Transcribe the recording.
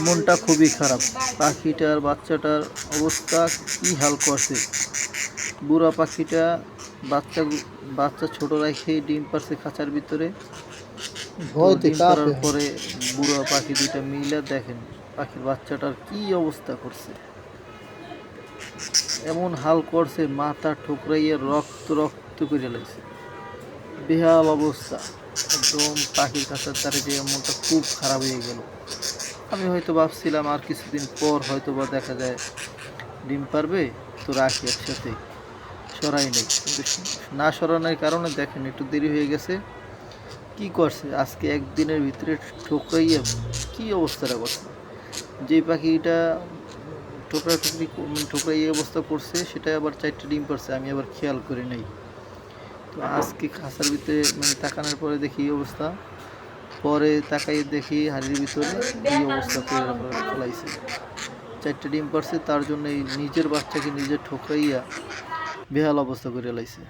মনটা খুবই খারাপ। পাখিটার বাচ্চাটার অবস্থা কি হাল করছে। বুড়া পাখিটা বাচ্চা বাচ্চা ছোট রেখেই ডিম পারছে খাঁচার ভিতরে। তো ভয়তে ডিম পাড়ার কাঁপে। পরে বুড়া পাখি দুইটা মিলে দেখেন পাখির বাচ্চাটার কি অবস্থা করছে। এমন হাল করছে, মাথা ঠুকরাইয়ে রক্ত রক্ত করে লাগছে, বেহাল অবস্থা। একদম পাখির খাঁচার দ্বারে যে মনটা খুব খারাপ হয়ে গেল। আমি হয়তো ভাবছিলাম আর কিছুদিন পর হয়তো বা দেখা যায় ডিম পারবে, তো রাখি একসাথে, সরাই নেই। কিন্তু না সরানোর কারণে দেখেন একটু দেরি হয়ে গেছে। কি করছে আজকে একদিনের ভিতরে ঠোকরাইয়া কি অবস্থাটা করছে। যে পাখিটা ঠোকরাই অবস্থা করছে সেটা আবার 4টা ডিম পারছে, আমি আবার খেয়াল করি নাই। তো আজকে খাঁচার ভিতরে তাকানোর পরে দেখি এই অবস্থা। পরে তাকাই দেখি হাড়ির ভিতরে এই অবস্থা করে ফেলাইছে। 4টা ডিম পারছে, তার জন্য নিজের বাচ্চাকে নিজে ঠোকরাইয়া বেহাল অবস্থা করে লাইছে।